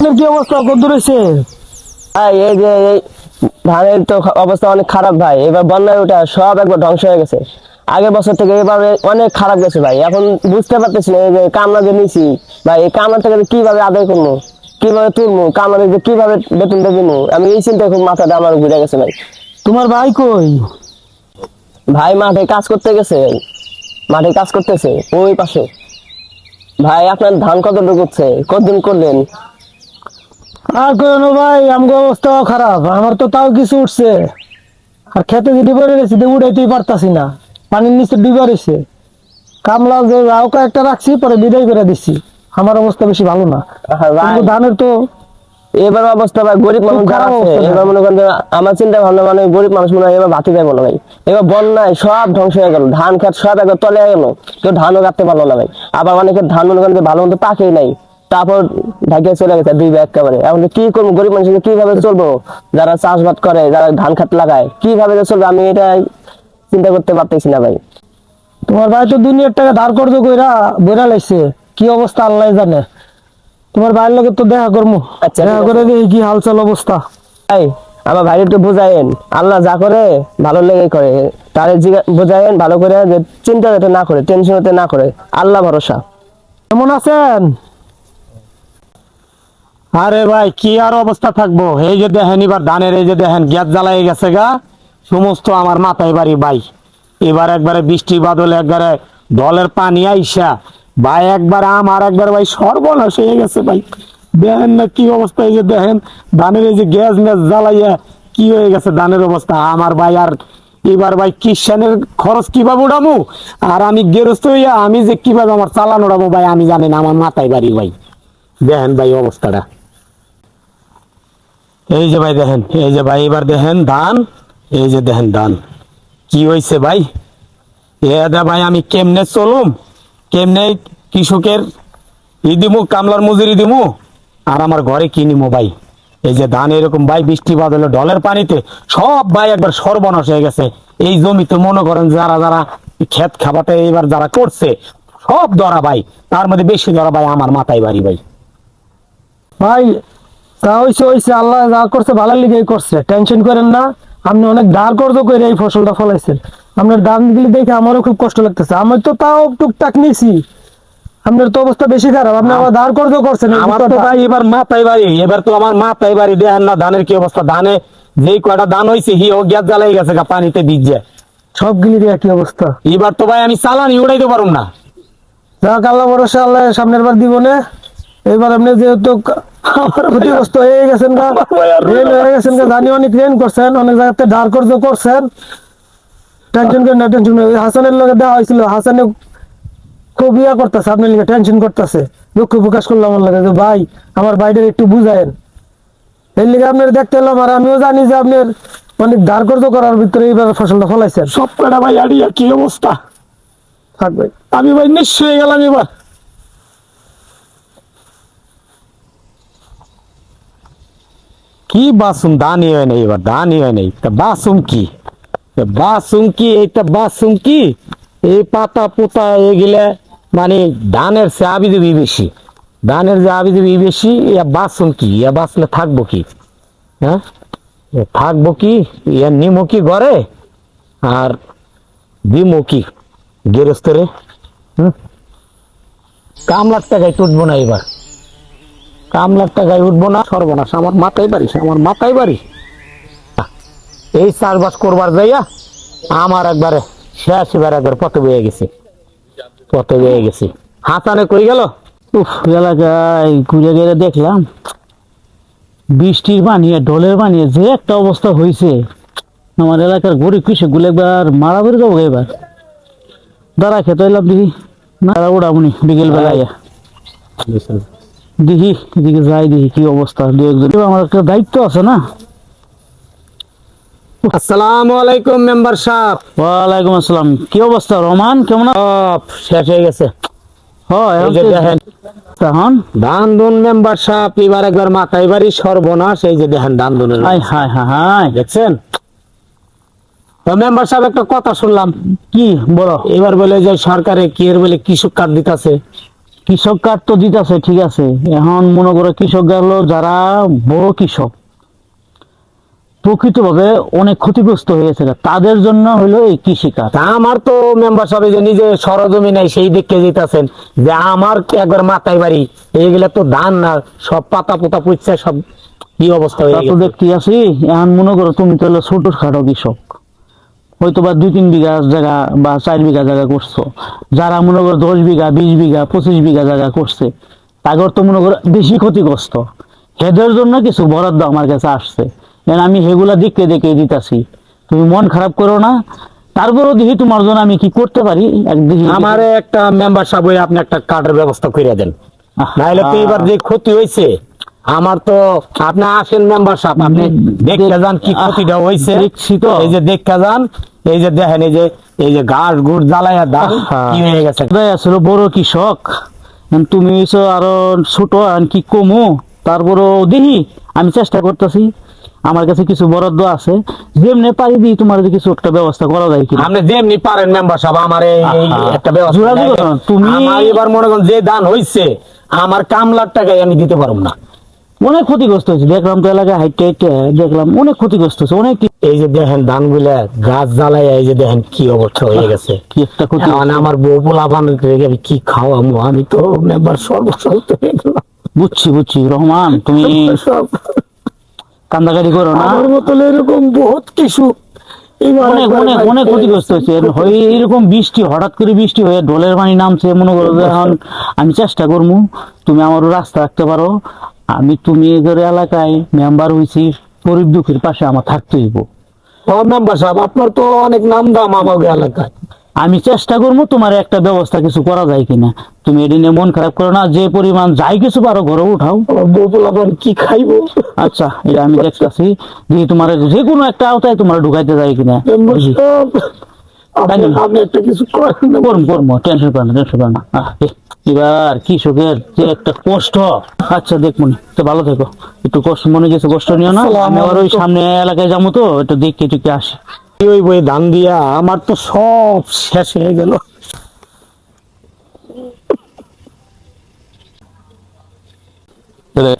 আপনার কি অবস্থা কত রয়েছে? ভাই এই যে এই ধানের তো অবস্থা অনেক খারাপ ভাই, এবার বন্যায় ওঠা সব একবার ধ্বংস হয়ে গেছে। আগের বছর থেকে এবারে অনেক খারাপ গেছে ভাই। এখন বুঝতে পারতেছি না, এই যে কামলা যে নিছি ভাই, এই কামলা থেকে যে কিভাবে আদায় করবো, কিভাবে তুলবো কামলা, যে কিভাবে বেতন দেবো, আমি এই চিন্তায় খুব মাথাটা আমার ঘুরে গেছে ভাই। তোমার ভাই কই? ভাই মাঠে কাজ করতে গেছে, মাঠে কাজ করতেছে ওই পাশে। ভাই আপনার ধান কতটুকু হচ্ছে, কতদিন করলেন? আর কেন ভাই, আমার অবস্থাও খারাপ, আমার তো তাও কিছু উঠছে। আর খেতে যদি পড়ে গেছি তো উঠাইতেই পারতাছি না, পানির নিচে ডুবে রয়েছে। কামলা যে রাও কয়েকটা রাখছি, পরে বিদায় করে দিচ্ছি। আমার অবস্থা বেশি ভালো না, ভাই কিন্তু ধানের তো এবার অবস্থা ভাই, গরিব মানুষ খুব যারা খারাপ আছে অবস্থা এবার ভাই। মনে করেন যে আমার চিন্তা ভাবনা, মানে গরিব মানুষ মনে হয় এবার ভাতি যাবো না ভাই। এবার বন্যায় সব ধ্বংস হয়ে গেল, ধান খেত সব একবার তলে গেল, কেউ ধানও কাটতে পারলো না ভাই। আবার অনেকের ধান মনে করেন যে ভালো মতো পাকেই নাই, তারপর ঢাকিয়ে চলে গেছে দুই ভাই একেবারে। এখন কি করবো, গরিব মানুষকে কিভাবে চলবো, যারা চাষবাদ করে, যারা ধান খাত লাগায়, কিভাবে যে চলবে আমি এটা চিন্তা করতে পারতেছি না ভাই। তোমার ভাই তো দুনিয়ার টাকা ধার কর্জ কইরা বইরা লাইছে, কি অবস্থা আল্লাহ জানে। তোমার ভাইয়ের লোকের তো দেখা করবো, আচ্ছা, দেখা ঠিক করে আছে। দেখি কি হালচাল অবস্থা। ভাই আমার ভাইকে একটু বুঝাইন, আল্লাহ যা করে ভালো লেগে করে, তারে বুঝাইন ভালো করে, যে চিন্তা যাতে না করে, টেনশন যাতে না করে, আল্লাহ ভরসা। কেমন আছেন? আরে ভাই কি আর অবস্থা থাকবো, এই যে দেখেন এবার ধানের এই যে দেখেন গ্যাস জ্বালাই গেছে গা, সমস্ত আমার মাথায় বাড়ি ভাই। এবার একবারে বৃষ্টি বাদলে একবারে দলের পানি আইসা ভাই, একবারে আমার একবার ভাই সর্বনাশ হয়ে গেছে ভাই। দেখেন না কি অবস্থা, এই যে দেখেন ধানের এই যে গ্যাস ম্যাস জ্বালাইয়া কি হয়ে গেছে ধানের অবস্থা আমার ভাই। আর এবার ভাই কিষানের খরচ কিভাবে উঠামু, আর আমি গেরস্ত হইয়া আমি যে কিভাবে আমার চালান উঠাবো ভাই, আমি জানি না, আমার মাথায় বাড়ি ভাই। দেখেন ভাই অবস্থাটা, এই যে ভাই দেখেন, এই যে ভাই এবার দেখেন ধান, এই যে দেখেন ধান কি হয়েছে ভাই। এটা ভাই আমি কেমনে চলুম, কেমনে কৃষকের দিমু, কামলার মজুরি দিমু, আর আমার ঘরে কি নিমু ভাই। এই যে ধান এরকম ভাই বৃষ্টি বাদলে ঢলের পানিতে সব ভাই একবার সর্বনাশ হয়ে গেছে। এই জমিতে মনে করেন যারা যারা ক্ষেত খাবারটা এবার যারা করছে সব ধরা ভাই, তার মধ্যে বেশি ধরা ভাই আমার মাথায় বাড়ি ভাই। ভাই তা হইছে হইছে, আল্লাহ যা করছে ভালো লিগেই করছে, টেনশন করেন না। আপনি অনেক ধার কর্জ করে এই ফসলটা ফলাইছেন, আপনার ধান গুলি দেখে আমারও খুব কষ্ট লাগতেছে। আমি তো তাও টুকটাক নিছি, আপনার তো অবস্থা বেশি খারাপ, আপনি আবার ধার কর্জ করছেন। আমার তো ভাই এবার মাথায় বাড়ি, এবার তো আমার মাথায় বাড়ি। দেখেন না ধানের কি অবস্থা, ধানে যেই কয়টা ধান হয়েছে হি ও গ্যাস জ্বালাই গেছে গা, পানিতে ভিজে সবগুলি দিয়ে একই অবস্থা। এবার তো ভাই আমি চালানি উড়াইতে পারুম না। যাক আল্লাহ ভরসা, আল্লাহ সামনের বার দিব না। এবার আপনি যেহেতু ক্ষতিগ্রস্ত হয়ে গেছেন গা, ঋণ হয়ে গেছেন গা, জানি অনেক ঋণ করছেন, অনেক জায়গাতে ধার কর্জ করছেন, টেনশন করেন না, টেনশন করেন। হাসানের লগে দেওয়া হয়েছিল, হাসানে খুব ইয়া করতেছে, আপনার লিগে টেনশন করতেছে, দুঃখ প্রকাশ করলাম আমার লাগে যে ভাই আমার ভাইদের একটু বুঝায়েন। এর লিগে আপনার দেখতে এলাম, আর আমিও জানি যে আপনার অনেক ধার কর্জ করার ভিতরে এইবার ফসলটা ফলাইছেন। সব কটা ভাই আড়িয়া কি অবস্থা থাকবে, আমি ভাই নিঃস্ব হয়ে গেলাম এবার। কি বাসুম ধানই হয় নাই, এবার ধানই হয় নাই, তা বাসুম কি, বাসুম কি, এইটা বাসুম কি, এই পাতা পোতা এগুলা মানে ধানের সে আবিজাবি বেশি, ধানের যে আবিজাবি বেশি, ইয়া বাসুম কি, ইয়া বাঁচলে থাকবো কি, হ্যাঁ থাকবো কি, ইয়া নিমো কি ঘরে, আর দিমো কি গেরস্তরে। কামলার টাকায় টুটবো না এবার, কামলার টাকায় উঠবো না, সর্বনাশ আমার মাথায় বাড়ি, আমার মাথায় বাড়ি। এই চাষবাস করবার যাইয়া আমার একবারে শেষ, এবার একবার পথে বয়ে গেছে, পথে বয়ে গেছি। হাতানে কই গেল, উফ এলাকায় ঘুরে গেলে দেখলাম বৃষ্টির বানিয়ে ঢোলের বানিয়ে যে একটা অবস্থা হয়েছে, আমার এলাকার গরিব কৃষক গুলো একবার মারা বের যাবো এবার। দাঁড়া খেতে এলাম দেখি, না উড়াবনি বিকেল বেলায় দেখি, এদিকে যাই দেখি কি অবস্থা। দু একজন আমার একটা দায়িত্ব আছে না। আসসালামু আলাইকুম মেম্বার সাহেব। ওয়ালাইকুম আসসালাম, কি অবস্থা রহমান, কেমন? শেষ হয়ে গেছে। দেখেন তখন ধান দুন মেম্বার সাহেব, এবার একবার মাথায় বাড়ি সর্বনাশ। এই যে দেখেন ধান দুনের, হাই হাই হাই দেখছেন। মেম্বার সাহেব একটা কথা শুনলাম, কি বলো? এবার বলে যে সরকারে কি এর বলে কৃষক কার্ড দিতেছে। কৃষক কার্ড তো দিতেছে ঠিক আছে, এখন মনে করো কৃষক হলো যারা বড় কৃষক প্রকৃতভাবে অনেক ক্ষতিগ্রস্ত হয়েছে, তাদের জন্য হলো এই কৃষি কার্ড। তা আমার তো মেম্বার সাহেব যে নিজে সরজমি নাই সেই দেখে যেতেছেন যে আমার একবার মাথায় বাড়ি এইগুলা তো ধান না, সব পাতা পোতা পুচ্ছে সব কি অবস্থা হয়ে তা তো গেছে। দেখতে আছি। এখন মনে করো তুমি তো হলো ছোট খাটো কৃষক, হয়তো বা 2-3 বিঘা জায়গা বা 4 বিঘা জায়গা করছো, যারা মনে করো 10 বিঘা 20 বিঘা 25 বিঘা জায়গা করছে তাদের তো মনে করো বেশি ক্ষতিগ্রস্ত, এদের জন্য কিছু বরাদ্দ আমার কাছে আসছে, এখন আমি সেগুলা দেখে দেখে দিতেছি। তুমি মন খারাপ করো না, তারপরও দেখি তোমার জন্য আমি কি করতে পারি একদিন। আমার একটা মেম্বার সাহেব হয়ে আপনি একটা কার্ডের ব্যবস্থা করে দেন, নাহলে তো এবার যে ক্ষতি হয়েছে আমার তো। আপনি আসেন মেম্বার সাহেব, আপনি দেখতে যান কি ক্ষতিটা হয়েছে। দেখছি তো। এই যে দেখতে যান, এই যে দেখেন এই যে ঘাস ঘুর জ্বালাইয়া ধান কি হয়ে গেছে। আসলে বড় কৃষক, এখন তুমি হইছো আরো ছোট, আর কি কমু, তারপরও দেখি আমি চেষ্টা করতেছি। আমার কাছে কিছু বরাদ্দ আছে, যেমনি পারি দিই তোমার যদি কিছু একটা ব্যবস্থা করা যায় কিনা। আপনি যেমনি পারেন মেম্বার সাহেব আমার এই একটা ব্যবস্থা যোগাযোগ করো। তুমি আমার এবার মনে করেন যে ধান হইছে আমার কামলার টাকায় আমি দিতে পারবো না। অনেক ক্ষতিগ্রস্ত হয়েছে, দেখলাম তো এলাকায় হাইটে হাইটে দেখলাম অনেক ক্ষতিগ্রস্ত হয়েছে, অনেক এই যে দেখেন ধান গুলা গাছ জ্বালাইয়া এই যে দেখেন কি অবস্থা হয়ে গেছে। কি একটা ক্ষতি। মানে আমার বউ পোলা আমি কি খাওয়ামো, আমি তো মেম্বার সর্বসন্ত হয়ে গেলাম। বুঝছি রহমান, তুমি সব কান্দাকাটি করো না। আমার মতো এরকম বহুত কিছু অনেক অনেক অনেক ক্ষতিগ্রস্ত হয়েছে। হয় এরকম বৃষ্টি, হঠাৎ করে বৃষ্টি হয়ে ঢোলের পানি নামছে, মনে করো যে এখন আমি চেষ্টা করবো তুমি আমারও রাস্তা রাখতে পারো। তুমি এদের এলাকায় মেম্বার হয়েছি, গরিব দুঃখীর পাশে আমার থাকতে হইব। মেম্বার সাহেব আপনার তো অনেক নাম দাম আমার এলাকায়। আমি চেষ্টা করবো তোমার একটা ব্যবস্থা কিছু করা যায় কিনা। তুমি এদিন মন খারাপ করো না, যে পরিমাণ যাই কিছু পারো ঘরে উঠাও। আমার বউ পোলা কি খাইবো। আচ্ছা, এটা আমি দেখতেছি যে তোমার যে কোনো একটা আওতায় তোমার ঢুকাইতে যায় কিনা। মেম্বার সাহেব, আপনি একটা কিছু করেন না। করবো, টেনশন করো না, টেনশন করো না। এবার কৃষকের যে একটা কষ্ট, আচ্ছা দেখবো তো, ভালো থেকো, একটু কষ্ট মনে কিছু কষ্ট নিও না। আমি আবার ওই সামনে এলাকায় যাবো তো, একটু দেখে টেকে আসি। ওই বই ধান দিয়া আমার তো সব শেষ হয়ে গেল।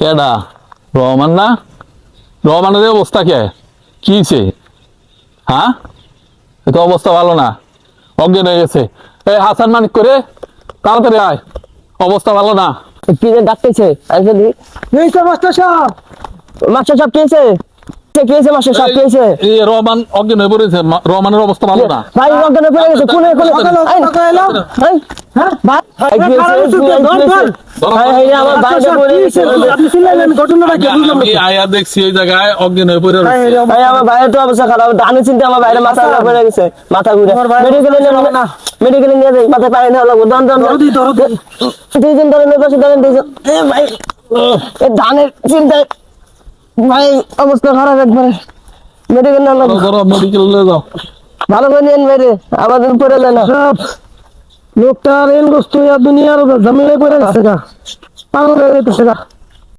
কেডা রহমান না? রহমানের অবস্থা কে কি হয়েছে? হ্যাঁ, এত অবস্থা ভালো না, অজ্ঞান হয়ে গেছে। এই হাসান মানিক করে তাড়াতাড়ি আয়, অবস্থা ভালো না। কি যে ডাকতেছে মাস্টার সাহেব, মাস্টার সাহেব কি হয়েছে? কি হয়েছে মাস্টার সাহেব, কি হয়েছে? এই রহমান অজ্ঞান হয়ে পড়েছে, রহমানের অবস্থা ভালো না। ভাই অজ্ঞান হয়ে গেছে, কোনে কোনে আমি আয়া দেখছি ওই জায়গায় অজ্ঞান হয়ে পড়ে রয়েছে। ভাই আমার ভাইয়ের তো অবস্থা খারাপ, আমি চিন্তা আমার ভাইয়ের মাথা পড়ে গেছে, মাথা ঘুরে মেডিকেলে নিয়ে যাই, মাথায় পানি নেওয়া লাগবে। দুইজন ধরে নেপাশে ধরেন ভাই, ধানের চিন্তায় ভাই অবস্থা খারাপ একবারে, মেডিকেল নেওয়া লাগবে। ধরো মেডিকেলে যাও। ভালো করে নিয়েন বাইরে, আমাদের পরে না লোকটা রেলগ্রস্ত দুনিয়ার ঝামেলায় পড়ে গেছে গা, পাগল হয়ে গেছে গা।